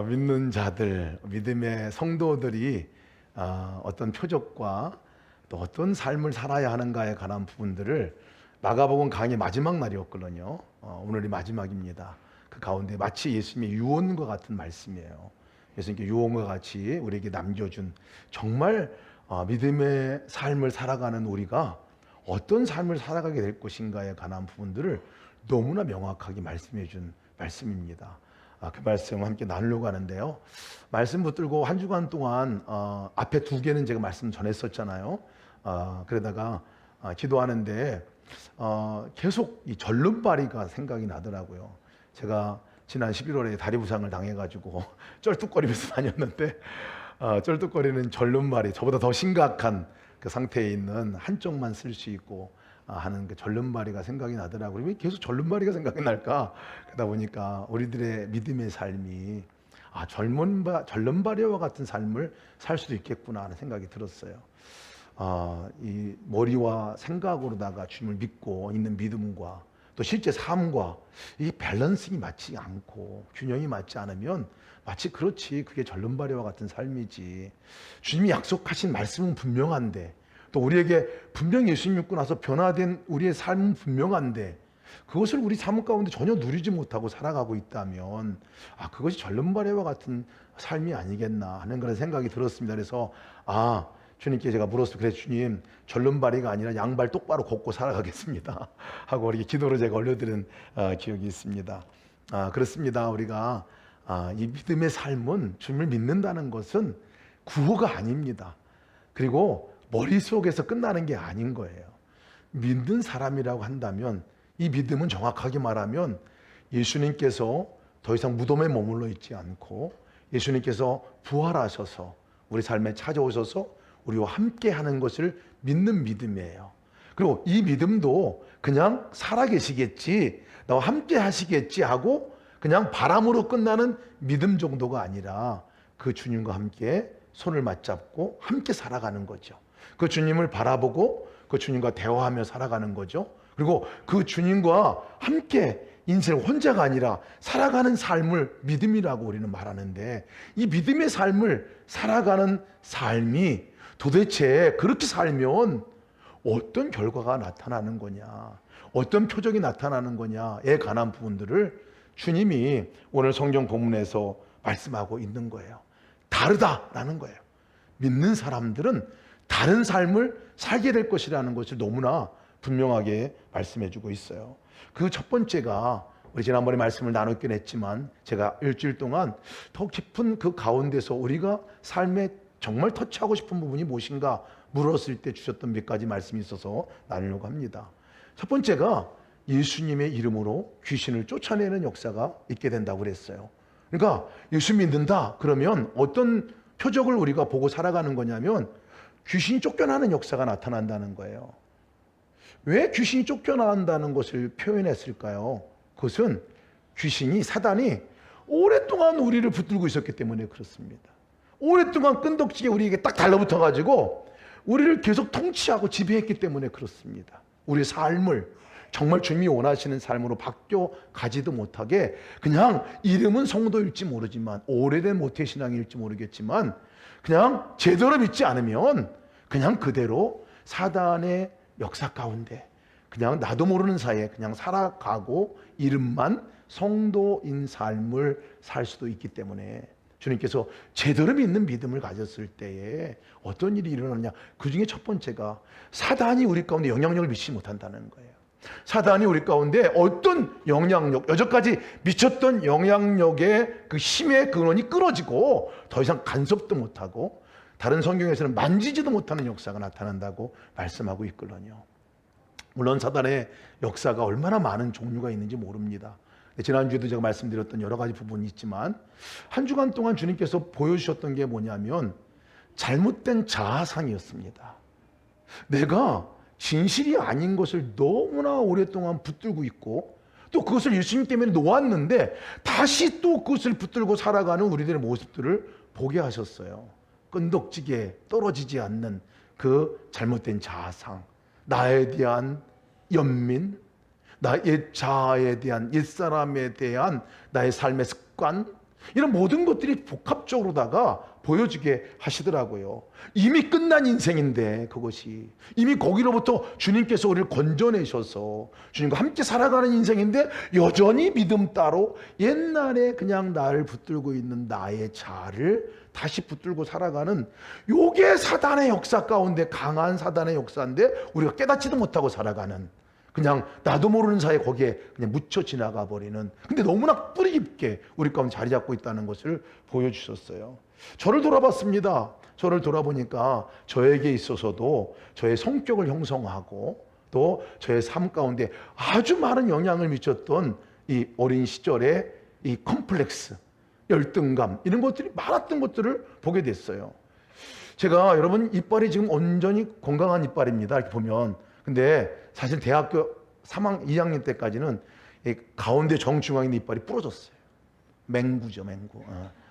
믿는 자들, 믿음의 성도들이 어떤 표적과 또 어떤 삶을 살아야 하는가에 관한 부분들을 마가복음 강의 마지막 날이었거든요. 오늘이 마지막입니다. 그 가운데 마치 예수님의 유언과 같은 말씀이에요. 예수님께 유언과 같이 우리에게 남겨준 정말 믿음의 삶을 살아가는 우리가 어떤 삶을 살아가게 될 것인가에 관한 부분들을 너무나 명확하게 말씀해 준 말씀입니다. 그 말씀 함께 나누려고 하는데요. 말씀 붙들고 한 주간 동안 앞에 두 개는 제가 말씀 전했었잖아요. 그러다가 기도하는데 계속 이 절름발이가 생각이 나더라고요. 제가 지난 11월에 다리 부상을 당해가지고 쩔뚝거리면서 다녔는데 쩔뚝거리는 절름발이 저보다 더 심각한 그 상태에 있는 한쪽만 쓸 수 있고 하는 그 절름발이가 생각이 나더라고요. 왜 계속 절름발이가 생각이 날까? 그러다 보니까 우리들의 믿음의 삶이 절름발이와 같은 삶을 살 수도 있겠구나 하는 생각이 들었어요. 이 머리와 생각으로다가 주님을 믿고 있는 믿음과 또 실제 삶과 이 밸런싱이 맞지 않고 균형이 맞지 않으면 마치 그렇지 그게 절름발이와 같은 삶이지. 주님이 약속하신 말씀은 분명한데 또 우리에게 분명히 예수님 믿고 나서 변화된 우리의 삶은 분명한데 그것을 우리 삶 가운데 전혀 누리지 못하고 살아가고 있다면 그것이 절름발이와 같은 삶이 아니겠나 하는 그런 생각이 들었습니다. 그래서 주님께 제가 물었어요. 그래 주님, 절름발이가 아니라 양발 똑바로 걷고 살아가겠습니다 하고 이렇게 기도를 제가 올려드린 기억이 있습니다. 그렇습니다. 우리가 이 믿음의 삶은 주님을 믿는다는 것은 구호가 아닙니다. 그리고 머릿속에서 끝나는 게 아닌 거예요. 믿는 사람이라고 한다면 이 믿음은 정확하게 말하면 예수님께서 더 이상 무덤에 머물러 있지 않고 예수님께서 부활하셔서 우리 삶에 찾아오셔서 우리와 함께 하는 것을 믿는 믿음이에요. 그리고 이 믿음도 그냥 살아계시겠지, 나와 함께 하시겠지 하고 그냥 바람으로 끝나는 믿음 정도가 아니라 그 주님과 함께 손을 맞잡고 함께 살아가는 거죠. 그 주님을 바라보고 그 주님과 대화하며 살아가는 거죠. 그리고 그 주님과 함께 인생을 혼자가 아니라 살아가는 삶을 믿음이라고 우리는 말하는데 이 믿음의 삶을 살아가는 삶이 도대체 그렇게 살면 어떤 결과가 나타나는 거냐, 어떤 표적이 나타나는 거냐에 관한 부분들을 주님이 오늘 성경 본문에서 말씀하고 있는 거예요. 다르다라는 거예요. 믿는 사람들은 다른 삶을 살게 될 것이라는 것을 너무나 분명하게 말씀해주고 있어요. 그 첫 번째가 우리 지난번에 말씀을 나눴긴 했지만 제가 일주일 동안 더 깊은 그 가운데서 우리가 삶에 정말 터치하고 싶은 부분이 무엇인가 물었을 때 주셨던 몇 가지 말씀이 있어서 나누려고 합니다. 첫 번째가 예수님의 이름으로 귀신을 쫓아내는 역사가 있게 된다고 그랬어요. 그러니까 예수 믿는다 그러면 어떤 표적을 우리가 보고 살아가는 거냐면 귀신이 쫓겨나는 역사가 나타난다는 거예요. 왜 귀신이 쫓겨난다는 것을 표현했을까요? 그것은 귀신이, 사단이 오랫동안 우리를 붙들고 있었기 때문에 그렇습니다. 오랫동안 끈덕지게 우리에게 딱 달라붙어가지고 우리를 계속 통치하고 지배했기 때문에 그렇습니다. 우리의 삶을 정말 주님이 원하시는 삶으로 바뀌어가지도 못하게 그냥 이름은 성도일지 모르지만 오래된 모태신앙일지 모르겠지만 그냥 제대로 믿지 않으면 그냥 그대로 사단의 역사 가운데 그냥 나도 모르는 사이에 그냥 살아가고 이름만 성도인 삶을 살 수도 있기 때문에 주님께서 제대로 믿는 믿음을 가졌을 때에 어떤 일이 일어나느냐, 그 중에 첫 번째가 사단이 우리 가운데 영향력을 미치지 못한다는 거예요. 사단이 우리 가운데 어떤 영향력, 여태까지 미쳤던 영향력의 그 힘의 근원이 끊어지고 더 이상 간섭도 못하고 다른 성경에서는 만지지도 못하는 역사가 나타난다고 말씀하고 있거든요. 물론 사단의 역사가 얼마나 많은 종류가 있는지 모릅니다. 지난주에도 제가 말씀드렸던 여러 가지 부분이 있지만 한 주간 동안 주님께서 보여주셨던 게 뭐냐면 잘못된 자아상이었습니다. 내가 진실이 아닌 것을 너무나 오랫동안 붙들고 있고 또 그것을 예수님 때문에 놓았는데 다시 또 그것을 붙들고 살아가는 우리들의 모습들을 보게 하셨어요. 끈덕지게 떨어지지 않는 그 잘못된 자아상, 나에 대한 연민, 나의 자아에 대한, 옛사람에 대한 나의 삶의 습관, 이런 모든 것들이 복합적으로다가 보여지게 하시더라고요. 이미 끝난 인생인데 그것이 이미 거기로부터 주님께서 우리를 건져내셔서 주님과 함께 살아가는 인생인데 여전히 믿음 따로 옛날에 그냥 나를 붙들고 있는 나의 자아를 다시 붙들고 살아가는, 요게 사단의 역사 가운데 강한 사단의 역사인데 우리가 깨닫지도 못하고 살아가는, 그냥 나도 모르는 사이에 거기에 그냥 묻혀 지나가 버리는, 근데 너무나 뿌리 깊게 우리 가운데 자리 잡고 있다는 것을 보여주셨어요. 저를 돌아봤습니다. 저를 돌아보니까 저에게 있어서도 저의 성격을 형성하고 또 저의 삶 가운데 아주 많은 영향을 미쳤던 이 어린 시절의 이 컴플렉스, 열등감, 이런 것들이 많았던 것들을 보게 됐어요. 제가 여러분 이빨이 지금 온전히 건강한 이빨입니다. 이렇게 보면. 근데 사실 대학교 3학년, 2학년 때까지는 이 가운데 정중앙에 있는 이빨이 부러졌어요. 맹구죠, 맹구.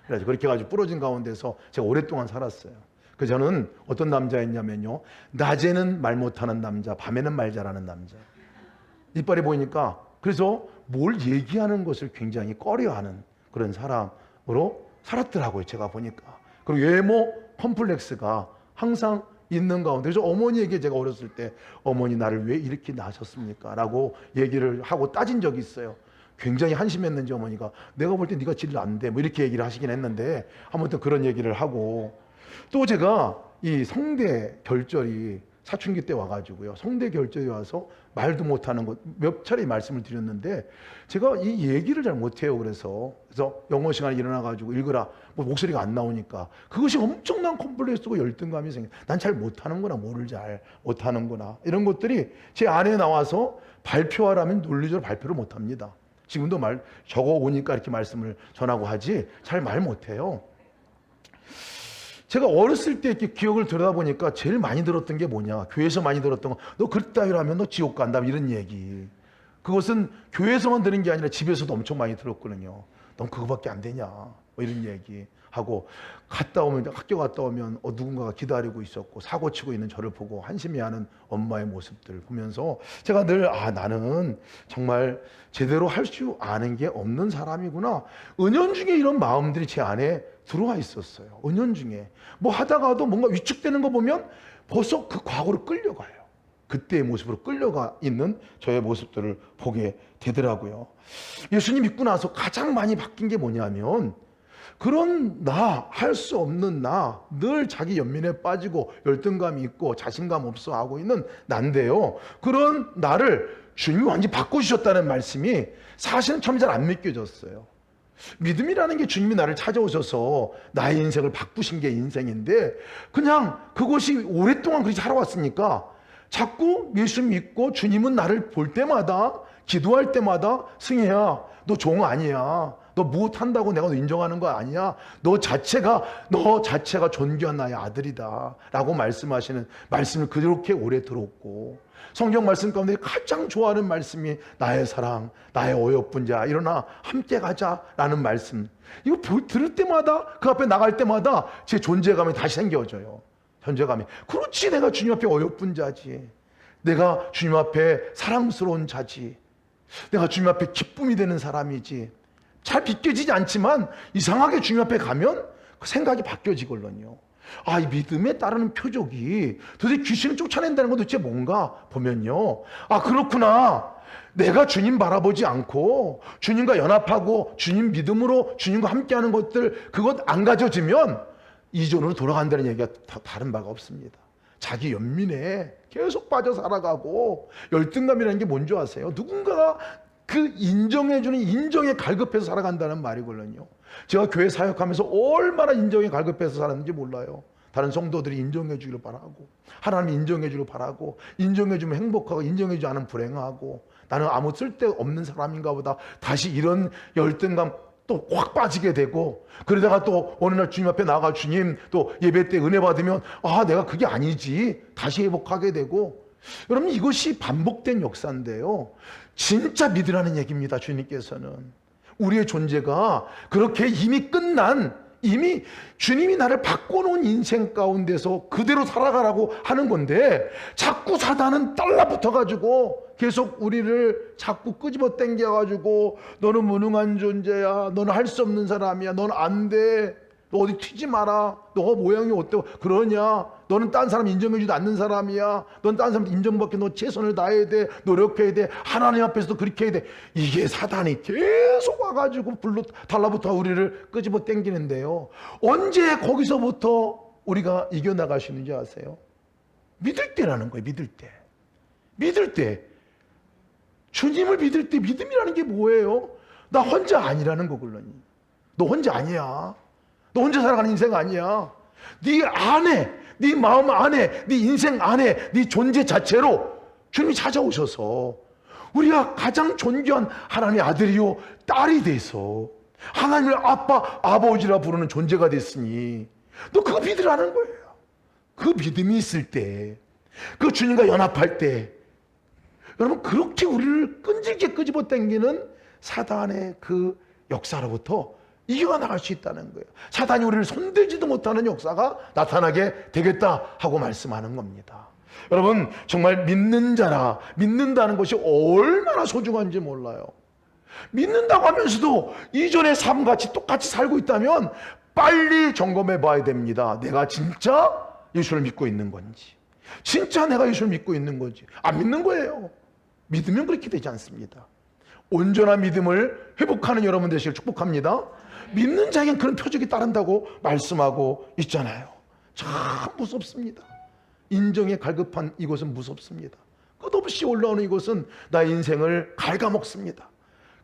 그래서 그렇게 해가지고 부러진 가운데서 제가 오랫동안 살았어요. 그래서 저는 어떤 남자였냐면요, 낮에는 말 못하는 남자, 밤에는 말 잘하는 남자. 이빨이 보이니까 그래서 뭘 얘기하는 것을 굉장히 꺼려하는 그런 사람으로 살았더라고요, 제가 보니까. 그리고 외모 컴플렉스가 항상 있는 가운데, 그래서 어머니에게 제가 어렸을 때 어머니 나를 왜 이렇게 낳으셨습니까? 라고 얘기를 하고 따진 적이 있어요. 굉장히 한심했는지 어머니가 내가 볼 때 네가 제일 안 돼, 뭐 이렇게 얘기를 하시긴 했는데, 아무튼 그런 얘기를 하고, 또 제가 이 성대 결절이 사춘기 때 와가지고요, 성대 결절이 와서 말도 못하는 것 몇 차례 말씀을 드렸는데, 제가 이 얘기를 잘 못해요. 그래서 영어 시간에 일어나가지고 읽으라, 뭐 목소리가 안 나오니까 그것이 엄청난 컴플렉스고 열등감이 생겨. 난 잘 못하는구나, 뭐를 잘 못하는구나, 이런 것들이 제 안에 나와서 발표하라면 논리적으로 발표를 못합니다. 지금도 적어 오니까 이렇게 말씀을 전하고 하지 잘 말 못해요. 제가 어렸을 때 이렇게 기억을 들여다보니까 제일 많이 들었던 게 뭐냐, 교회에서 많이 들었던 거, 너 그렇다 이러면 너 지옥 간다, 이런 얘기. 그것은 교회에서만 들은 게 아니라 집에서도 엄청 많이 들었거든요. 넌 그거밖에 안 되냐, 뭐 이런 얘기 하고, 학교 갔다 오면 누군가가 기다리고 있었고 사고 치고 있는 저를 보고 한심해하는 엄마의 모습들을 보면서 제가 늘 나는 정말 제대로 할 줄 아는 게 없는 사람이구나. 은연중에 이런 마음들이 제 안에 들어와 있었어요. 은연중에 뭐 하다가도 뭔가 위축되는 거 보면 벌써 그 과거로 끌려가요. 그때의 모습으로 끌려가 있는 저의 모습들을 보게 되더라고요. 예수님 믿고 나서 가장 많이 바뀐 게 뭐냐면, 그런 할 수 없는 늘 자기 연민에 빠지고 열등감이 있고 자신감 없어 하고 있는 난데요, 그런 나를 주님이 완전히 바꿔주셨다는 말씀이 사실은 처음에 잘 안 믿겨졌어요. 믿음이라는 게 주님이 나를 찾아오셔서 나의 인생을 바꾸신 게 인생인데, 그냥 그것이 오랫동안 그렇게 살아왔으니까 자꾸 예수 믿고 주님은 나를 볼 때마다, 기도할 때마다, 승혜야 너 종 아니야, 너 못한다고 내가 너 인정하는 거 아니야, 너 자체가 존귀한 나의 아들이다 라고 말씀하시는 말씀을 그렇게 오래 들었고, 성경 말씀 가운데 가장 좋아하는 말씀이 나의 사랑, 나의 어여쁜 자, 일어나 함께 가자 라는 말씀. 이거 들을 때마다, 그 앞에 나갈 때마다 제 존재감이 다시 생겨져요. 존재감이. 그렇지, 내가 주님 앞에 어여쁜 자지, 내가 주님 앞에 사랑스러운 자지, 내가 주님 앞에 기쁨이 되는 사람이지. 잘 비껴지지 않지만 이상하게 주님 앞에 가면 그 생각이 바뀌어지거든요. 이 믿음에 따르는 표적이 도대체 귀신을 쫓아낸다는 건 도대체 뭔가 보면요, 그렇구나, 내가 주님 바라보지 않고 주님과 연합하고 주님 믿음으로 주님과 함께하는 것들, 그것 안 가져지면 이전으로 돌아간다는 얘기가 다른 바가 없습니다. 자기 연민에 계속 빠져 살아가고, 열등감이라는 게 뭔지 아세요? 누군가가 그 인정해주는 인정에 갈급해서 살아간다는 말이거든요. 제가 교회 사역하면서 얼마나 인정에 갈급해서 살았는지 몰라요. 다른 성도들이 인정해주기를 바라고, 하나님이 인정해주기를 바라고, 인정해주면 행복하고 인정해주지 않으면 불행하고, 나는 아무 쓸데없는 사람인가 보다, 다시 이런 열등감 또 확 빠지게 되고, 그러다가 또 어느 날 주님 앞에 나가 주님 또 예배 때 은혜 받으면 내가 그게 아니지, 다시 회복하게 되고. 여러분, 이것이 반복된 역사인데요, 진짜 믿으라는 얘기입니다. 주님께서는 우리의 존재가 그렇게 이미 끝난 이미 주님이 나를 바꿔놓은 인생 가운데서 그대로 살아가라고 하는 건데, 자꾸 사단은 달라붙어가지고 계속 우리를 자꾸 끄집어 당겨가지고 너는 무능한 존재야, 너는 할 수 없는 사람이야, 너는 안 돼, 너 어디 튀지 마라, 너 모양이 어때 그러냐, 너는 딴 사람 인정해주지 않는 사람이야, 넌 딴 사람 인정받기 너 최선을 다해야 돼, 노력해야 돼, 하나님 앞에서도 그렇게 해야 돼. 이게 사단이 계속 와가지고 불로 달라붙어 우리를 끄집어 당기는데요, 언제 거기서부터 우리가 이겨나갈 수 있는지 아세요? 믿을 때라는 거예요. 믿을 때, 주님을 믿을 때. 믿음이라는 게 뭐예요? 나 혼자 아니라는 거거든요. 너 혼자 아니야. 너 혼자 살아가는 인생 아니야. 네 안에, 네 마음 안에, 네 인생 안에, 네 존재 자체로 주님이 찾아오셔서 우리가 가장 존귀한 하나님의 아들이요 딸이 돼서 하나님을 아빠, 아버지라 부르는 존재가 됐으니 너 그거 믿으라는 거예요. 그 믿음이 있을 때, 그 주님과 연합할 때, 여러분, 그렇게 우리를 끈질게 끄집어 당기는 사단의 그 역사로부터 이겨나갈 수 있다는 거예요. 사단이 우리를 손대지도 못하는 역사가 나타나게 되겠다 하고 말씀하는 겁니다. 여러분, 정말 믿는 자라, 믿는다는 것이 얼마나 소중한지 몰라요. 믿는다고 하면서도 이전의 삶같이 똑같이 살고 있다면 빨리 점검해 봐야 됩니다. 내가 진짜 예수를 믿고 있는 건지, 진짜 내가 예수를 믿고 있는 건지. 안 믿는 거예요. 믿으면 그렇게 되지 않습니다. 온전한 믿음을 회복하는 여러분 되시길 축복합니다. 믿는 자에겐 그런 표적이 따른다고 말씀하고 있잖아요. 참 무섭습니다. 인정에 갈급한 이곳은 무섭습니다. 끝없이 올라오는 이곳은 나의 인생을 갉아먹습니다.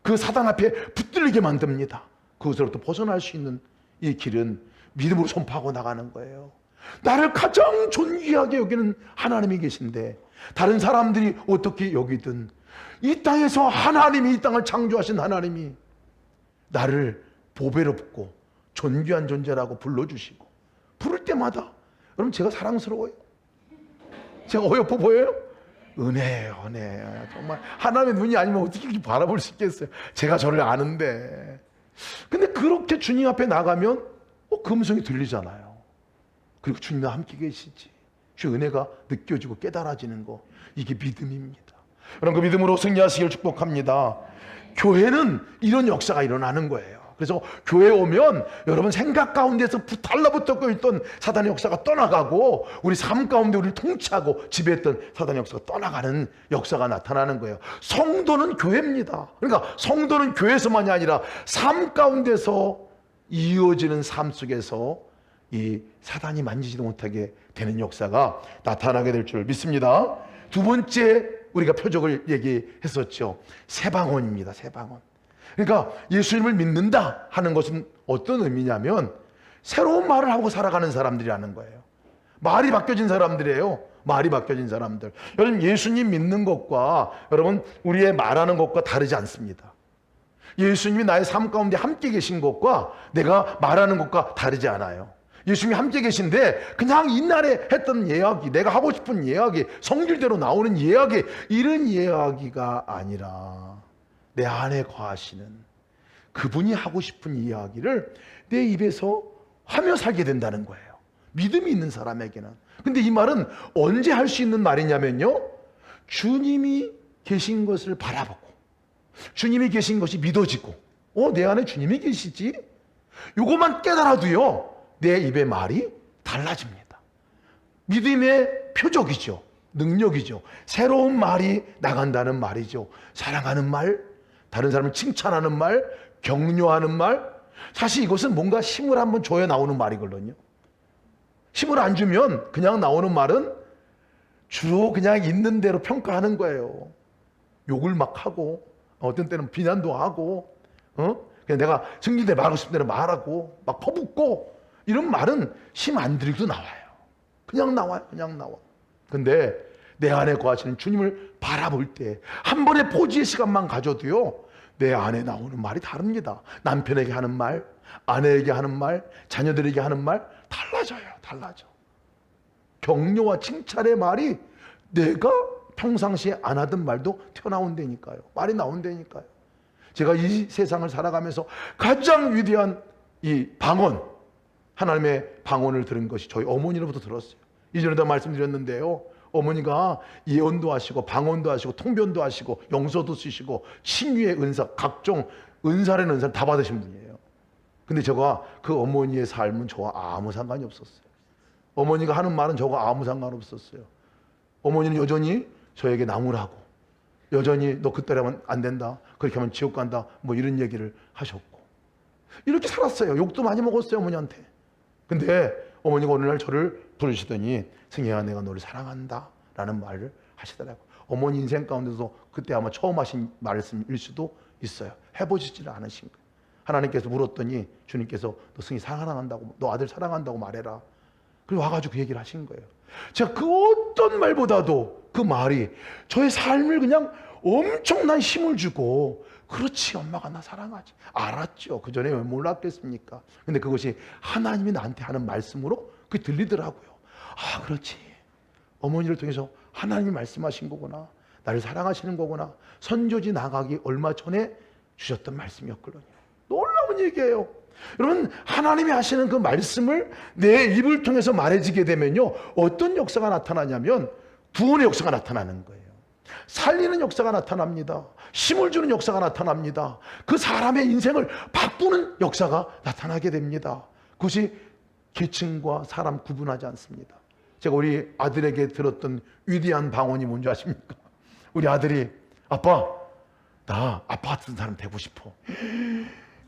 그 사단 앞에 붙들리게 만듭니다. 그것으로부터 벗어날 수 있는 이 길은 믿음으로 선포하고 나가는 거예요. 나를 가장 존귀하게 여기는 하나님이 계신데 다른 사람들이 어떻게 여기든 이 땅에서 하나님이, 이 땅을 창조하신 하나님이 나를 보배롭고 존귀한 존재라고 불러주시고, 부를 때마다 여러분 제가 사랑스러워요. 제가 어여뻐 보여요? 은혜예요, 은혜. 정말 하나님의 눈이 아니면 어떻게 이렇게 바라볼 수 있겠어요? 제가 저를 아는데. 근데 그렇게 주님 앞에 나가면 그 음성이 들리잖아요. 그리고 주님과 함께 계시지. 그 은혜가 느껴지고 깨달아지는 거, 이게 믿음입니다. 여러분, 그 믿음으로 승리하시길 축복합니다. 교회는 이런 역사가 일어나는 거예요. 그래서 교회에 오면 여러분 생각 가운데서 달라붙어 있던 사단의 역사가 떠나가고, 우리 삶 가운데 우리를 통치하고 지배했던 사단의 역사가 떠나가는 역사가 나타나는 거예요. 성도는 교회입니다. 그러니까 성도는 교회에서만이 아니라 삶 가운데서 이어지는 삶 속에서 이 사단이 만지지도 못하게 되는 역사가 나타나게 될 줄 믿습니다. 두 번째 우리가 표적을 얘기했었죠. 세방언입니다. 세방언. 그러니까 예수님을 믿는다 하는 것은 어떤 의미냐면 새로운 말을 하고 살아가는 사람들이라는 거예요. 말이 바뀌어진 사람들이에요. 말이 바뀌어진 사람들. 여러분, 예수님 믿는 것과 여러분 우리의 말하는 것과 다르지 않습니다. 예수님이 나의 삶 가운데 함께 계신 것과 내가 말하는 것과 다르지 않아요. 예수님이 함께 계신데 그냥 이날에 했던 이야기, 내가 하고 싶은 이야기, 성질대로 나오는 이야기, 이런 이야기가 아니라 내 안에 거하시는 그분이 하고 싶은 이야기를 내 입에서 하며 살게 된다는 거예요. 믿음이 있는 사람에게는. 근데 이 말은 언제 할 수 있는 말이냐면요, 주님이 계신 것을 바라보고 주님이 계신 것이 믿어지고, 내 안에 주님이 계시지? 요것만 깨달아도요, 내 입의 말이 달라집니다. 믿음의 표적이죠. 능력이죠. 새로운 말이 나간다는 말이죠. 사랑하는 말, 다른 사람을 칭찬하는 말, 격려하는 말. 사실 이것은 뭔가 힘을 한번 줘야 나오는 말이거든요. 힘을 안 주면 그냥 나오는 말은 주로 그냥 있는 대로 평가하는 거예요. 욕을 막 하고, 어떤 때는 비난도 하고, 그냥 내가 승리대 말하고 싶은 대로 말하고, 막 퍼붓고, 이런 말은 힘 안 들이고도 나와요. 그냥 나와요. 그냥 나와. 근데 내 안에 거하시는 주님을 바라볼 때 한 번의 포지의 시간만 가져도요, 내 안에 나오는 말이 다릅니다. 남편에게 하는 말, 아내에게 하는 말, 자녀들에게 하는 말 달라져요. 달라져. 격려와 칭찬의 말이 내가 평상시에 안 하던 말도 튀어나온다니까요. 말이 나온다니까요. 제가 이 세상을 살아가면서 가장 위대한 이 방언, 하나님의 방언을 들은 것이 저희 어머니로부터 들었어요. 이전에도 말씀드렸는데요, 어머니가 예언도 하시고 방언도 하시고 통변도 하시고 영서도 쓰시고 치유의 은사, 각종 은사라는 은사를 다 받으신 분이에요. 근데 제가 그 어머니의 삶은 저와 아무 상관이 없었어요. 어머니가 하는 말은 저와 아무 상관없었어요. 어머니는 여전히 저에게 나무라고, 여전히 너 그따위 하면 안 된다, 그렇게 하면 지옥 간다, 뭐 이런 얘기를 하셨고, 이렇게 살았어요. 욕도 많이 먹었어요, 어머니한테. 근데 어머니가 어느 날 저를 부르시더니 승희야, 내가 너를 사랑한다 라는 말을 하시더라고요. 어머니 인생 가운데서 그때 아마 처음 하신 말씀일 수도 있어요. 해보시지를 않으신 거예요. 하나님께서 물었더니 주님께서 너 승희 사랑한다고, 너 아들 사랑한다고 말해라. 그리고 와가지고 그 얘기를 하신 거예요. 제가 그 어떤 말보다도 그 말이 저의 삶을 그냥 엄청난 힘을 주고, 그렇지, 엄마가 나 사랑하지. 알았죠. 그 전에 왜 몰랐겠습니까? 근데 그것이 하나님이 나한테 하는 말씀으로 그게 들리더라고요. 아, 그렇지. 어머니를 통해서 하나님이 말씀하신 거구나. 나를 사랑하시는 거구나. 선교지 나가기 얼마 전에 주셨던 말씀이었거든요. 놀라운 얘기예요. 여러분, 하나님이 하시는 그 말씀을 내 입을 통해서 말해지게 되면요, 어떤 역사가 나타나냐면 구원의 역사가 나타나는 거예요. 살리는 역사가 나타납니다. 힘을 주는 역사가 나타납니다. 그 사람의 인생을 바꾸는 역사가 나타나게 됩니다. 그것이 계층과 사람 구분하지 않습니다. 제가 우리 아들에게 들었던 위대한 방언이 뭔지 아십니까? 우리 아들이 아빠, 나 아빠 같은 사람 되고 싶어.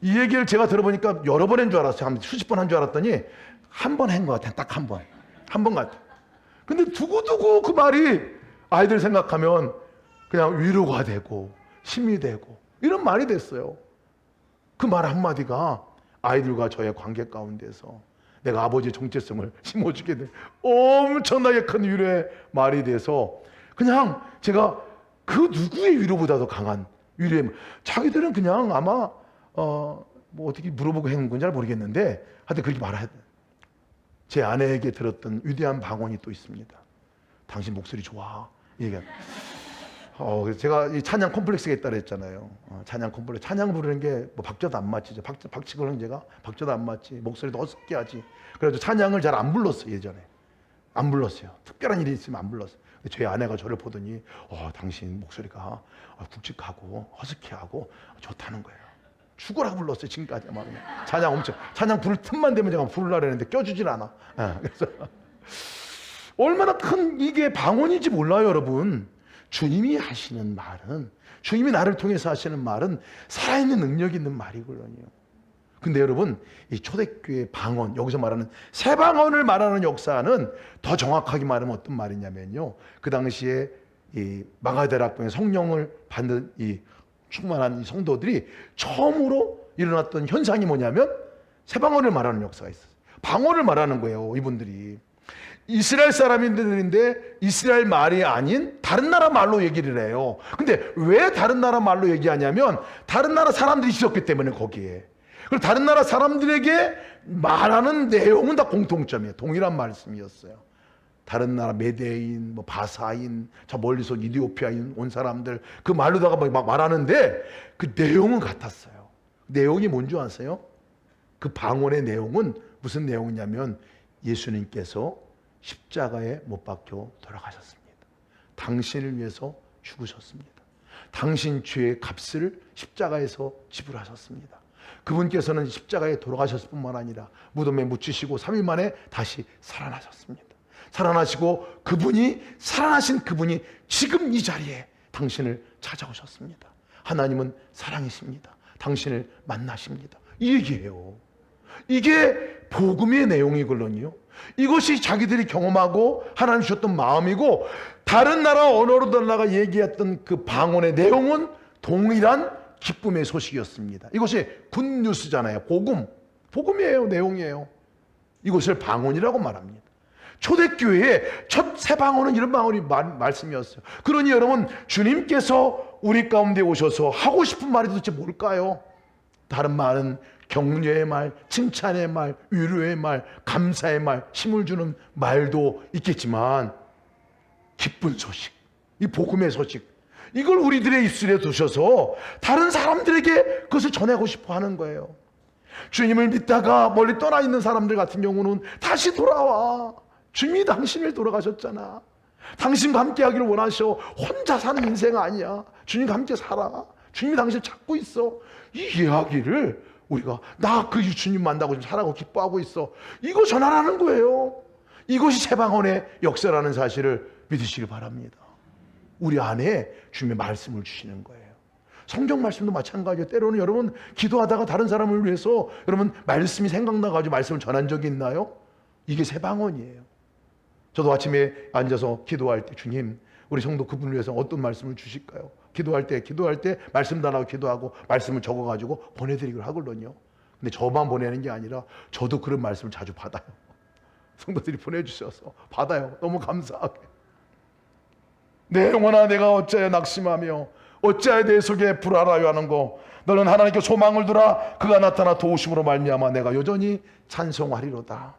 이 얘기를 제가 들어보니까 여러 번 한 줄 알았어요. 한 수십 번 한 줄 알았더니 한 번 한 것 같아요. 딱 한 번. 한 번 같아요. 근데 두고두고 그 말이 아이들 생각하면 그냥 위로가 되고 힘이 되고 이런 말이 됐어요. 그 말 한마디가 아이들과 저의 관계 가운데서 내가 아버지의 정체성을 심어주게 된 엄청나게 큰 위로의 말이 돼서, 그냥 제가 그 누구의 위로보다도 강한 위로의 말. 자기들은 그냥 아마 뭐 어떻게 물어보고 했는 건지 잘 모르겠는데 하여튼 그렇게 말해야 돼요. 제 아내에게 들었던 위대한 방언이 또 있습니다. 당신 목소리 좋아. 이게 그래서 제가 이 찬양 콤플렉스가 있다 그랬잖아요. 찬양 콤플렉스. 찬양 부르는 게 뭐 박자도 안 맞지. 박치고 형제가 박자도 안 맞지. 목소리도 어둡게 하지. 그래서 찬양을 잘 안 불렀어요. 예전에 안 불렀어요. 특별한 일이 있으면 안 불렀어요. 저희 아내가 저를 보더니 당신 목소리가 굵직하고 허스키하고 좋다는 거예요. 죽어라 불렀어요. 지금까지. 찬양 부를 틈만 되면 제가 부르려고 했는데 껴주질 않아. 그래서 얼마나 큰 이게 방언인지 몰라요, 여러분. 주님이 하시는 말은, 주님이 나를 통해서 하시는 말은 살아있는 능력 있는 말이거든요. 근데 여러분, 이 초대교회 방언, 여기서 말하는 새 방언을 말하는 역사는 더 정확하게 말하면 어떤 말이냐면요, 그 당시에 이 마가다락방에 성령을 받는 이 충만한 이 성도들이 처음으로 일어났던 현상이 뭐냐면 새 방언을 말하는 역사가 있어요. 방언을 말하는 거예요. 이분들이 이스라엘 사람인데 이스라엘 말이 아닌 다른 나라 말로 얘기를 해요. 근데 왜 다른 나라 말로 얘기하냐면 다른 나라 사람들이 있었기 때문에 거기에. 그리고 다른 나라 사람들에게 말하는 내용은 다 공통점이에요. 동일한 말씀이었어요. 다른 나라 메대인, 뭐 바사인, 저 멀리서 이디오피아인 온 사람들 그 말로다가 막 말하는데 그 내용은 같았어요. 내용이 뭔지 아세요? 그 방언의 내용은 무슨 내용이냐면 예수님께서 십자가에 못 박혀 돌아가셨습니다. 당신을 위해서 죽으셨습니다. 당신 죄의 값을 십자가에서 지불하셨습니다. 그분께서는 십자가에 돌아가셨을 뿐만 아니라 무덤에 묻히시고 3일 만에 다시 살아나셨습니다. 살아나시고 살아나신 그분이 지금 이 자리에 당신을 찾아오셨습니다. 하나님은 사랑이십니다. 당신을 만나십니다. 이 얘기예요. 이게 복음의 내용이거든요. 이것이 자기들이 경험하고 하나님 주셨던 마음이고, 다른 나라 언어로 달라가 얘기했던 그 방언의 내용은 동일한 기쁨의 소식이었습니다. 이것이 굿뉴스잖아요. 복음이에요. 내용이에요. 이것을 방언이라고 말합니다. 초대교회의 첫 새 방언은 이런 방언이 말씀이었어요. 그러니 여러분, 주님께서 우리 가운데 오셔서 하고 싶은 말이 도대체 뭘까요? 다른 말은 격려의 말, 칭찬의 말, 위로의 말, 감사의 말, 힘을 주는 말도 있겠지만 기쁜 소식, 이 복음의 소식, 이걸 우리들의 입술에 두셔서 다른 사람들에게 그것을 전하고 싶어 하는 거예요. 주님을 믿다가 멀리 떠나 있는 사람들 같은 경우는 다시 돌아와. 주님이 당신을 돌아가셨잖아. 당신과 함께 하기를 원하셔. 혼자 사는 인생 아니야. 주님과 함께 살아. 주님이 당신을 찾고 있어. 이 이야기를 우리가 나 그 주님 만나고 지금 살아가고 기뻐하고 있어. 이거 전하라는 거예요. 이것이 새방언의 역사라는 사실을 믿으시길 바랍니다. 우리 안에 주님의 말씀을 주시는 거예요. 성경 말씀도 마찬가지예요. 때로는 여러분 기도하다가 다른 사람을 위해서 여러분 말씀이 생각나가지고 말씀을 전한 적이 있나요? 이게 새방언이에요. 저도 아침에 앉아서 기도할 때 주님 우리 성도 그분을 위해서 어떤 말씀을 주실까요? 기도할 때 말씀 달라고 기도하고 말씀을 적어가지고 보내드리기를 하거든요. 근데 저만 보내는 게 아니라 저도 그런 말씀을 자주 받아요. 성도들이 보내주셔서 받아요. 너무 감사하게. 내 영혼아 내가 어찌하여 낙심하며 어찌하여 내 속에 불알아요 하는고 너는 하나님께 소망을 두라. 그가 나타나 도우심으로 말미암아 내가 여전히 찬송하리로다.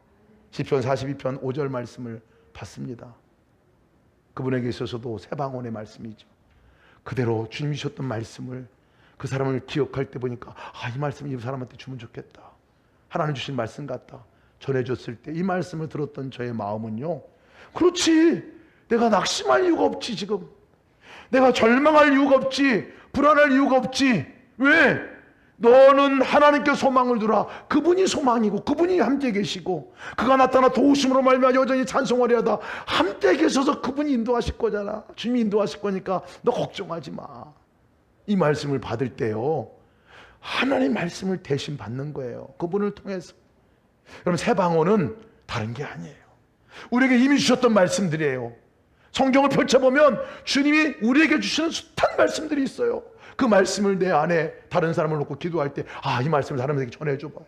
시편 42편 5절 말씀을 봤습니다. 그분에게 있어서도 새방언의 말씀이죠. 그대로 주님이 주셨던 말씀을 그 사람을 기억할 때 보니까 이 말씀 이 사람한테 주면 좋겠다. 하나님 주신 말씀 같다. 전해줬을 때 이 말씀을 들었던 저의 마음은요, 그렇지, 내가 낙심할 이유가 없지. 지금 내가 절망할 이유가 없지. 불안할 이유가 없지. 왜? 너는 하나님께 소망을 두라. 그분이 소망이고 그분이 함께 계시고 그가 나타나 도우심으로 말미암아 여전히 찬송하려 하다. 함께 계셔서 그분이 인도하실 거잖아. 주님이 인도하실 거니까 너 걱정하지 마. 이 말씀을 받을 때요, 하나님 말씀을 대신 받는 거예요. 그분을 통해서. 여러분 새방언은 다른 게 아니에요. 우리에게 이미 주셨던 말씀들이에요. 성경을 펼쳐보면 주님이 우리에게 주시는 숱한 말씀들이 있어요. 그 말씀을 내 안에 다른 사람을 놓고 기도할 때 이 말씀을 사람에게 전해줘봐요.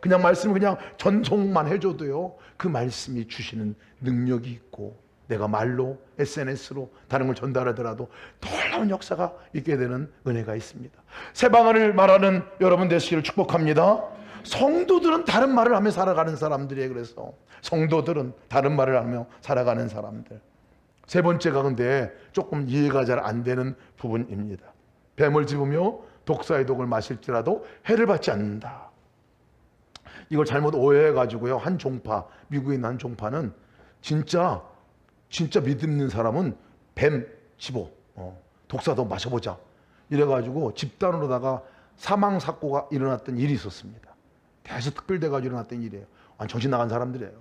그냥 말씀을 그냥 전송만 해줘도요, 그 말씀이 주시는 능력이 있고 내가 말로 SNS로 다른 걸 전달하더라도 놀라운 역사가 있게 되는 은혜가 있습니다. 새방언을 말하는 여러분 되시기를 축복합니다. 성도들은 다른 말을 하며 살아가는 사람들이에요. 그래서 성도들은 다른 말을 하며 살아가는 사람들. 세 번째가 근데 조금 이해가 잘 안 되는 부분입니다. 뱀을 집으며 독사의 독을 마실지라도 해를 받지 않는다. 이걸 잘못 오해해가지고요, 한 종파, 미국에 있는 한 종파는 진짜 믿음 있는 사람은 뱀 집어 독사도 마셔보자 이래가지고 집단으로다가 사망사고가 일어났던 일이 있었습니다. 대에서 특별돼가지고 일어났던 일이에요. 정신 나간 사람들이에요.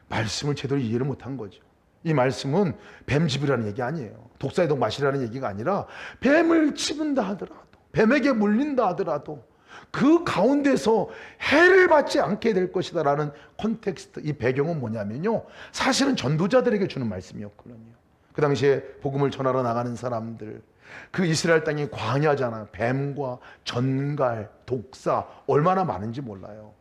말씀을 제대로 이해를 못한 거죠. 이 말씀은 뱀 집으라는 얘기 아니에요. 독사의 독 마시라는 얘기가 아니라 뱀을 집은다 하더라도, 뱀에게 물린다 하더라도 그 가운데서 해를 받지 않게 될 것이다 라는 컨텍스트, 이 배경은 뭐냐면요, 사실은 전도자들에게 주는 말씀이었거든요. 그 당시에 복음을 전하러 나가는 사람들, 그 이스라엘 땅이 광야잖아요. 뱀과 전갈, 독사 얼마나 많은지 몰라요.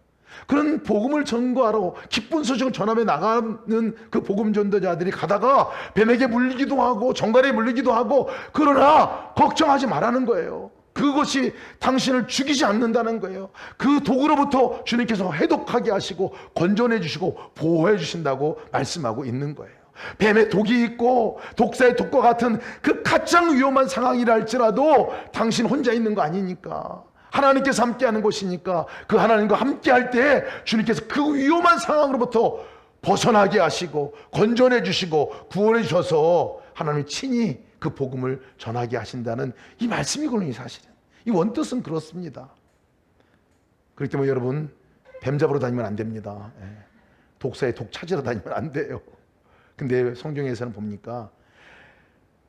그런 복음을 전거하러 기쁜 소식을 전하며 나가는 그 복음 전도자들이 가다가 뱀에게 물리기도 하고 전갈에 물리기도 하고, 그러나 걱정하지 말라는 거예요. 그것이 당신을 죽이지 않는다는 거예요. 그 독으로부터 주님께서 해독하게 하시고 건전해 주시고 보호해 주신다고 말씀하고 있는 거예요. 뱀의 독이 있고 독사의 독과 같은 그 가장 위험한 상황이라 할지라도 당신 혼자 있는 거 아니니까, 하나님께서 함께하는 곳이니까 그 하나님과 함께할 때 주님께서 그 위험한 상황으로부터 벗어나게 하시고 건전해 주시고 구원해 주셔서 하나님 친히 그 복음을 전하게 하신다는 이 말씀이거든요. 사실은 이 원뜻은 그렇습니다. 그렇기 때문에 여러분 뱀 잡으러 다니면 안 됩니다. 독사의 독 찾으러 다니면 안 돼요. 근데 성경에서는 봅니까,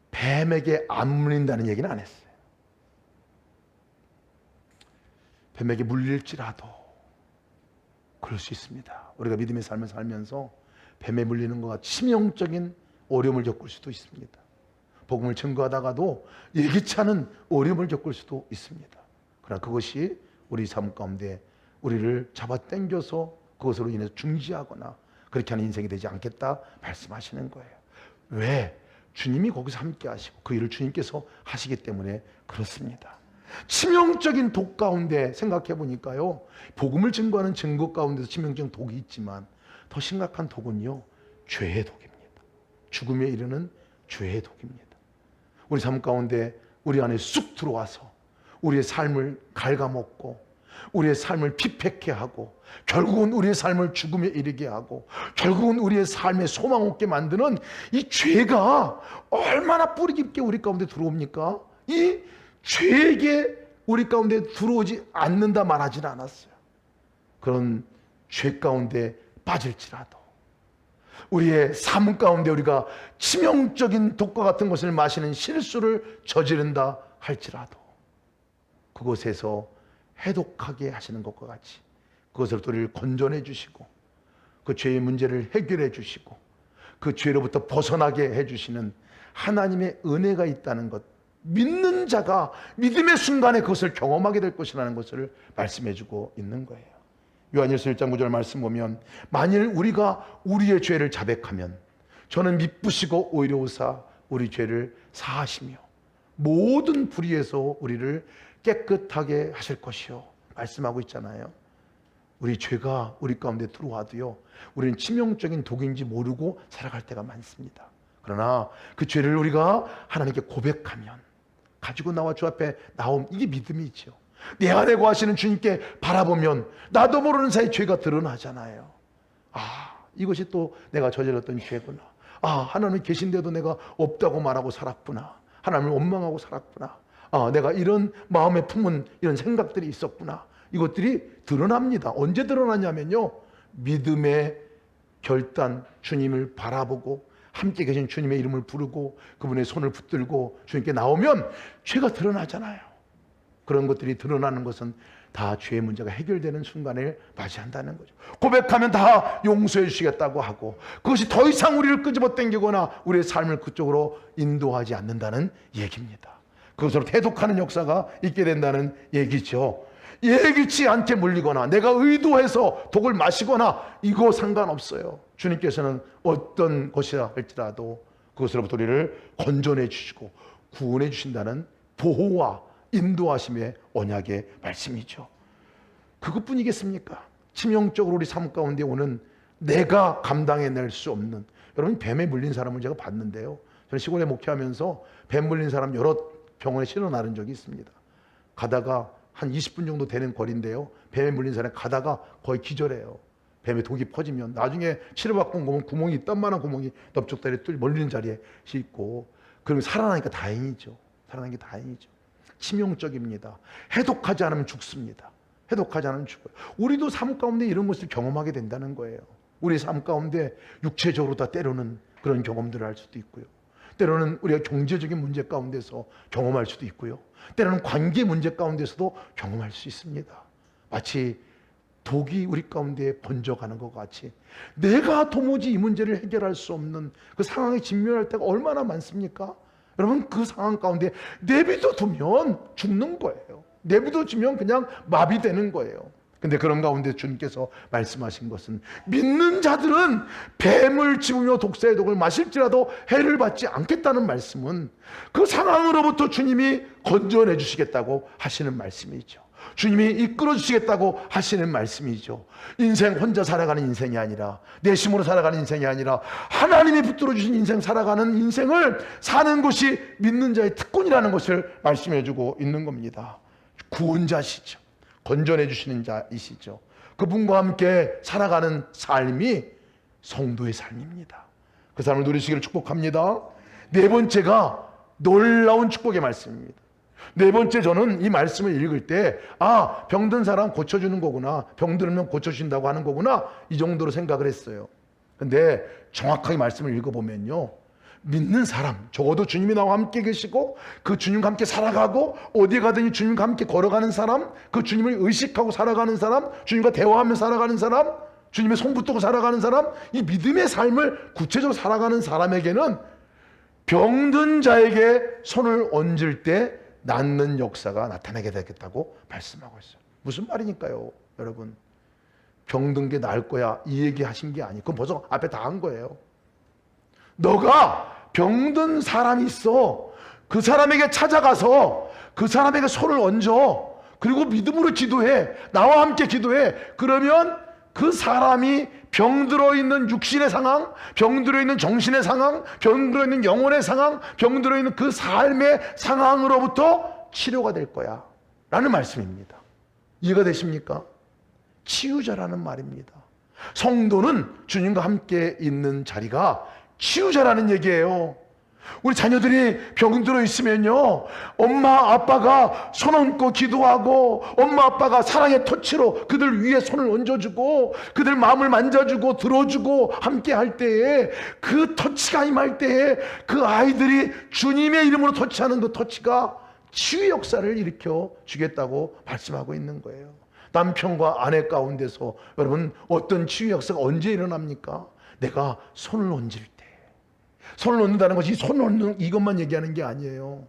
뱀에게 안 물린다는 얘기는 안 했어요. 뱀에게 물릴지라도 그럴 수 있습니다. 우리가 믿음의 삶을 살면서 뱀에 물리는 것과 치명적인 어려움을 겪을 수도 있습니다. 복음을 증거하다가도 예기치 않은 어려움을 겪을 수도 있습니다. 그러나 그것이 우리 삶 가운데 우리를 잡아당겨서 그것으로 인해서 중지하거나 그렇게 하는 인생이 되지 않겠다 말씀하시는 거예요. 왜? 주님이 거기서 함께 하시고 그 일을 주님께서 하시기 때문에 그렇습니다. 치명적인 독 가운데 생각해 보니까요, 복음을 증거하는 증거 가운데서 치명적인 독이 있지만 더 심각한 독은요, 죄의 독입니다. 죽음에 이르는 죄의 독입니다. 우리 삶 가운데 우리 안에 쑥 들어와서 우리의 삶을 갉아먹고 우리의 삶을 피폐케 하고 결국은 우리의 삶을 죽음에 이르게 하고 결국은 우리의 삶에 소망 없게 만드는 이 죄가 얼마나 뿌리 깊게 우리 가운데 들어옵니까? 이 죄에게 우리 가운데 들어오지 않는다 말하지는 않았어요. 그런 죄 가운데 빠질지라도 우리의 삶 가운데 우리가 치명적인 독과 같은 것을 마시는 실수를 저지른다 할지라도 그곳에서 해독하게 하시는 것과 같이 그것을 우리를 건져내 주시고 그 죄의 문제를 해결해 주시고 그 죄로부터 벗어나게 해주시는 하나님의 은혜가 있다는 것, 믿는 자가 믿음의 순간에 그것을 경험하게 될 것이라는 것을 말씀해 주고 있는 거예요. 요한일서 1장 9절 말씀 보면 만일 우리가 우리의 죄를 자백하면 저는 미쁘시고 오히려 오사 우리 죄를 사하시며 모든 불의에서 우리를 깨끗하게 하실 것이요 말씀하고 있잖아요. 우리 죄가 우리 가운데 들어와도요 우리는 치명적인 독인지 모르고 살아갈 때가 많습니다. 그러나 그 죄를 우리가 하나님께 고백하면 가지고 나와 주 앞에 나옴, 이게 믿음이죠. 내 안에 거하시는 주님께 바라보면 나도 모르는 사이 죄가 드러나잖아요. 아, 이것이 또 내가 저질렀던 죄구나. 아, 하나님 계신데도 내가 없다고 말하고 살았구나. 하나님을 원망하고 살았구나. 아, 내가 이런 마음에 품은 이런 생각들이 있었구나. 이것들이 드러납니다. 언제 드러나냐면요, 믿음의 결단, 주님을 바라보고 함께 계신 주님의 이름을 부르고 그분의 손을 붙들고 주님께 나오면 죄가 드러나잖아요. 그런 것들이 드러나는 것은 다 죄의 문제가 해결되는 순간을 맞이한다는 거죠. 고백하면 다 용서해 주시겠다고 하고 그것이 더 이상 우리를 끄집어 당기거나 우리의 삶을 그쪽으로 인도하지 않는다는 얘기입니다. 그것으로 해독하는 역사가 있게 된다는 얘기죠. 예기치 않게 물리거나 내가 의도해서 독을 마시거나 이거 상관없어요. 주님께서는 어떤 것이라 할지라도 그것으로부터 우리를 건져내 주시고 구원해 주신다는 보호와 인도하심의 언약의 말씀이죠. 그것뿐이겠습니까? 치명적으로 우리 삶 가운데 오는 내가 감당해낼 수 없는, 여러분 뱀에 물린 사람을 제가 봤는데요, 저는 시골에 목회하면서 뱀 물린 사람 여러 병원에 실어 나른 적이 있습니다. 가다가 한 20분 정도 되는 거리인데요, 뱀에 물린 사람이 가다가 거의 기절해요. 뱀의 독이 퍼지면 나중에 치료받고 온 거면 구멍이 이딴만한 구멍이 넓적다리 뚫려 멀리는 자리에 있고, 그리고 살아나니까 다행이죠. 살아난 게 다행이죠. 치명적입니다. 해독하지 않으면 죽습니다. 해독하지 않으면 죽어요. 우리도 삶 가운데 이런 것을 경험하게 된다는 거예요. 우리 삶 가운데 육체적으로 다 때로는 그런 경험들을 할 수도 있고요, 때로는 우리가 경제적인 문제 가운데서 경험할 수도 있고요, 때로는 관계 문제 가운데서도 경험할 수 있습니다. 마치 독이 우리 가운데 번져가는 것 같이 내가 도무지 이 문제를 해결할 수 없는 그 상황에 직면할 때가 얼마나 많습니까? 여러분, 그 상황 가운데 내비둬 두면 죽는 거예요. 내비둬 두면 그냥 마비되는 거예요. 근데 그런 가운데 주님께서 말씀하신 것은 믿는 자들은 뱀을 집으며 독사의 독을 마실지라도 해를 받지 않겠다는 말씀은 그 상황으로부터 주님이 건져내 주시겠다고 하시는 말씀이죠. 주님이 이끌어 주시겠다고 하시는 말씀이죠. 인생 혼자 살아가는 인생이 아니라, 내 힘으로 살아가는 인생이 아니라 하나님이 붙들어 주신 인생, 살아가는 인생을 사는 것이 믿는 자의 특권이라는 것을 말씀해 주고 있는 겁니다. 구원자시죠. 건져내 주시는 자이시죠. 그분과 함께 살아가는 삶이 성도의 삶입니다. 그 삶을 누리시기를 축복합니다. 네 번째가 놀라운 축복의 말씀입니다. 네 번째, 저는 이 말씀을 읽을 때 병든 사람 고쳐주는 거구나, 병들면 고쳐주신다고 하는 거구나, 이 정도로 생각을 했어요. 근데 정확하게 말씀을 읽어보면요, 믿는 사람, 적어도 주님이 나와 함께 계시고 그 주님과 함께 살아가고 어디 가든지 주님과 함께 걸어가는 사람, 그 주님을 의식하고 살아가는 사람, 주님과 대화하며 살아가는 사람, 주님의 손 붙들고 살아가는 사람, 이 믿음의 삶을 구체적으로 살아가는 사람에게는 병든 자에게 손을 얹을 때 낫는 역사가 나타나게 되겠다고 말씀하고 있어요. 무슨 말이니까요, 여러분? 병든 게 나을 거야 이 얘기 하신 게 아니고, 그건 벌써 앞에 다 한 거예요. 너가 병든 사람이 있어, 그 사람에게 찾아가서 그 사람에게 손을 얹어, 그리고 믿음으로 기도해, 나와 함께 기도해. 그러면 그 사람이 병들어 있는 육신의 상황, 병들어 있는 정신의 상황, 병들어 있는 영혼의 상황, 병들어 있는 그 삶의 상황으로부터 치료가 될 거야 라는 말씀입니다. 이해가 되십니까? 치유자라는 말입니다. 성도는 주님과 함께 있는 자리가 치유자라는 얘기예요. 우리 자녀들이 병 들어 있으면요, 엄마 아빠가 손 얹고 기도하고, 엄마 아빠가 사랑의 터치로 그들 위에 손을 얹어주고 그들 마음을 만져주고 들어주고 함께 할 때에, 그 터치가 임할 때에 그 아이들이 주님의 이름으로 터치하는 그 터치가 치유 역사를 일으켜 주겠다고 말씀하고 있는 거예요. 남편과 아내 가운데서 여러분, 어떤 치유 역사가 언제 일어납니까? 내가 손을 얹을 때. 손을 얹는다는 것이 손을 얹는 이것만 얘기하는 게 아니에요.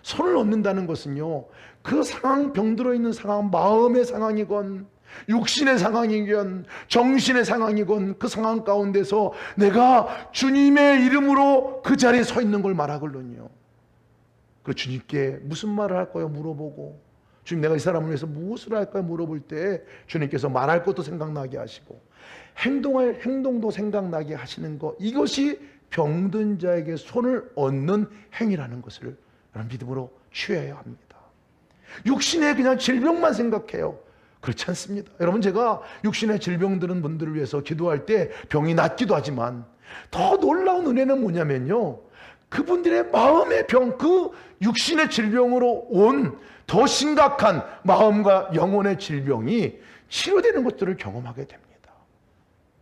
손을 얹는다는 것은요, 그 상황, 병들어 있는 상황, 마음의 상황이건 육신의 상황이건 정신의 상황이건 그 상황 가운데서 내가 주님의 이름으로 그 자리에 서 있는 걸 말하거든요. 그 주님께 무슨 말을 할까요? 물어보고, 주님 내가 이 사람을 위해서 무엇을 할까요? 물어볼 때 주님께서 말할 것도 생각나게 하시고 행동할 행동도 생각나게 하시는 것, 이것이 병든 자에게 손을 얹는 행위라는 것을 여러분 믿음으로 취해야 합니다. 육신의 그냥 질병만 생각해요. 그렇지 않습니다. 여러분, 제가 육신의 질병 드는 분들을 위해서 기도할 때 병이 낫기도 하지만 더 놀라운 은혜는 뭐냐면요, 그분들의 마음의 병, 그 육신의 질병으로 온 더 심각한 마음과 영혼의 질병이 치료되는 것들을 경험하게 됩니다.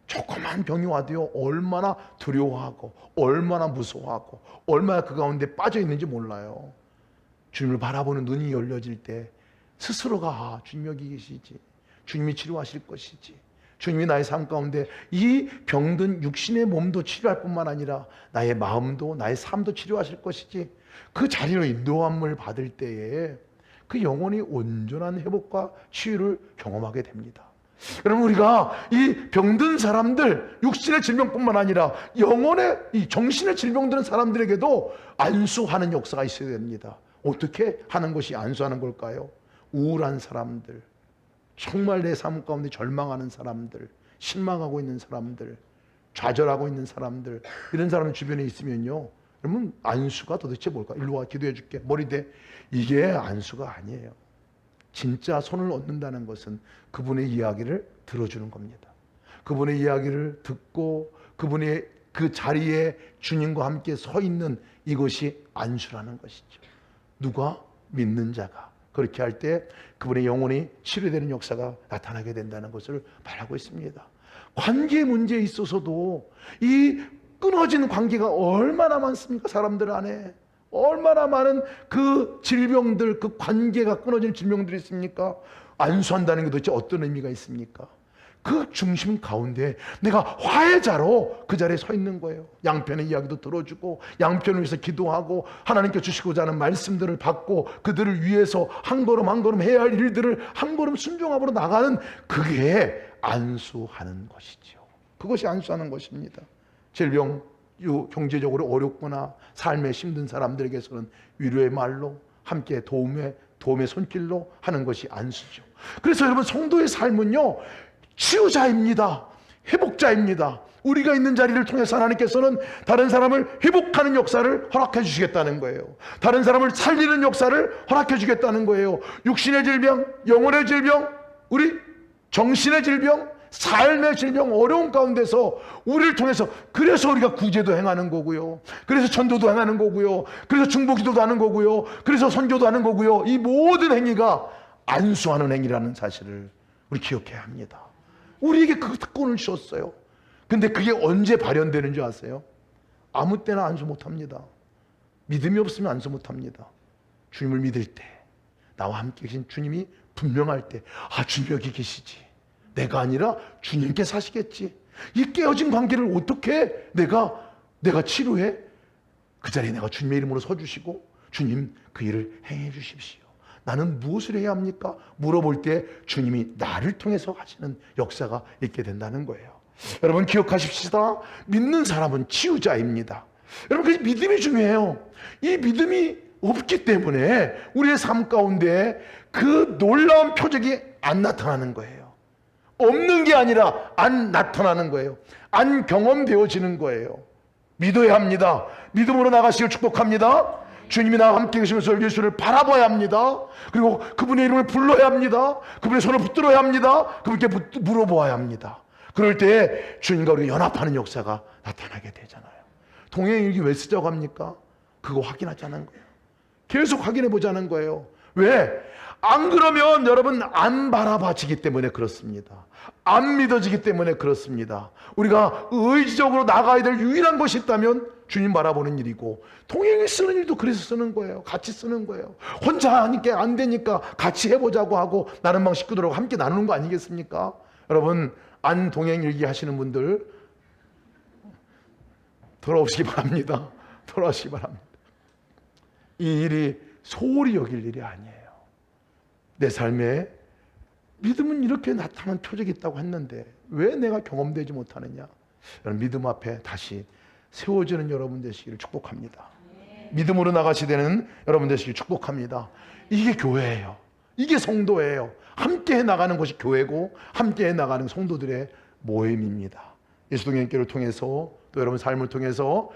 조그만 병이 와도요, 얼마나 두려워하고 얼마나 무서워하고 얼마나 그 가운데 빠져 있는지 몰라요. 주님을 바라보는 눈이 열려질 때 스스로가 주님 여기 계시지, 주님이 치료하실 것이지, 주님이 나의 삶 가운데 이 병든 육신의 몸도 치료할 뿐만 아니라 나의 마음도 나의 삶도 치료하실 것이지, 그 자리로 인도함을 받을 때에 그 영혼이 온전한 회복과 치유를 경험하게 됩니다. 여러분, 우리가 이 병든 사람들, 육신의 질병뿐만 아니라 영혼의, 이 정신의 질병 드는 사람들에게도 안수하는 역사가 있어야 됩니다. 어떻게 하는 것이 안수하는 걸까요? 우울한 사람들, 정말 내 삶 가운데 절망하는 사람들, 실망하고 있는 사람들, 좌절하고 있는 사람들, 이런 사람 주변에 있으면요, 여러분, 안수가 도대체 뭘까? 일로 와, 기도해 줄게, 머리 대. 이게 안수가 아니에요. 진짜 손을 얹는다는 것은 그분의 이야기를 들어주는 겁니다. 그분의 이야기를 듣고 그분의 그 자리에 주님과 함께 서 있는 이것이 안수라는 것이죠. 누가? 믿는 자가. 그렇게 할 때 그분의 영혼이 치료되는 역사가 나타나게 된다는 것을 말하고 있습니다. 관계 문제에 있어서도 이 끊어진 관계가 얼마나 많습니까? 사람들 안에 얼마나 많은 그 질병들, 그 관계가 끊어진 질병들이 있습니까? 안수한다는 게 도대체 어떤 의미가 있습니까? 그 중심 가운데 내가 화해자로 그 자리에 서 있는 거예요. 양편의 이야기도 들어주고 양편을 위해서 기도하고 하나님께 주시고자 하는 말씀들을 받고 그들을 위해서 한 걸음 한 걸음 해야 할 일들을 한 걸음 순종함으로 나가는, 그게 안수하는 것이죠. 그것이 안수하는 것입니다. 질병, 경제적으로 어렵거나 삶에 힘든 사람들에게서는 위로의 말로, 함께 도움의 손길로 하는 것이 안수죠. 그래서 여러분, 성도의 삶은요, 치유자입니다. 회복자입니다. 우리가 있는 자리를 통해서 하나님께서는 다른 사람을 회복하는 역사를 허락해 주시겠다는 거예요. 다른 사람을 살리는 역사를 허락해 주겠다는 거예요. 육신의 질병, 영혼의 질병, 우리 정신의 질병, 삶의 질병, 어려운 가운데서 우리를 통해서, 그래서 우리가 구제도 행하는 거고요, 그래서 전도도 행하는 거고요, 그래서 중보기도도 하는 거고요, 그래서 선교도 하는 거고요. 이 모든 행위가 안수하는 행위라는 사실을 우리 기억해야 합니다. 우리에게 그 특권을 주셨어요. 근데 그게 언제 발현되는 줄 아세요? 아무 때나 안수 못합니다. 믿음이 없으면 안수 못합니다. 주님을 믿을 때, 나와 함께 계신 주님이 분명할 때, 아, 주님 여기 계시지, 내가 아니라 주님께서 하시겠지, 이 깨어진 관계를 어떻게 내가 치료해? 그 자리에 내가 주님의 이름으로 서주시고, 주님 그 일을 행해 주십시오, 나는 무엇을 해야 합니까? 물어볼 때 주님이 나를 통해서 하시는 역사가 있게 된다는 거예요. 여러분, 기억하십시다. 믿는 사람은 치유자입니다. 여러분, 그 믿음이 중요해요. 이 믿음이 없기 때문에 우리의 삶 가운데 그 놀라운 표적이 안 나타나는 거예요. 없는 게 아니라 안 나타나는 거예요. 안 경험되어지는 거예요. 믿어야 합니다. 믿음으로 나가시길 축복합니다. 주님이 나와 함께 계시면서 예수를 바라봐야 합니다. 그리고 그분의 이름을 불러야 합니다. 그분의 손을 붙들어야 합니다. 그분께 물어보아야 합니다. 그럴 때 주님과 우리가 연합하는 역사가 나타나게 되잖아요. 동행일기 왜 쓰자고 합니까? 그거 확인하자는 거예요. 계속 확인해 보자는 거예요. 왜? 안 그러면 여러분 안 바라봐지기 때문에 그렇습니다. 안 믿어지기 때문에 그렇습니다. 우리가 의지적으로 나가야 될 유일한 것이 있다면 주님 바라보는 일이고, 동행을 쓰는 일도 그래서 쓰는 거예요. 같이 쓰는 거예요. 혼자 하니까 안 되니까 같이 해보자고 하고 나는 방 식구들하고 함께 나누는 거 아니겠습니까? 여러분, 안 동행일기 하시는 분들 돌아오시기 바랍니다. 돌아오시기 바랍니다. 이 일이 소홀히 여길 일이 아니에요. 내 삶에 믿음은 이렇게 나타나는 표적이 있다고 했는데 왜 내가 경험되지 못하느냐? 여러분, 믿음 앞에 다시 세워지는 여러분 되시기를 축복합니다. 믿음으로 나가시되는 여러분 되시기를 축복합니다. 이게 교회예요. 이게 성도예요. 함께 나가는 것이 교회고 함께 나가는 성도들의 모임입니다. 예수동행교를 통해서 또 여러분 삶을 통해서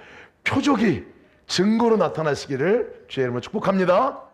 표적이 증거로 나타나시기를 주의 이름으로 축복합니다.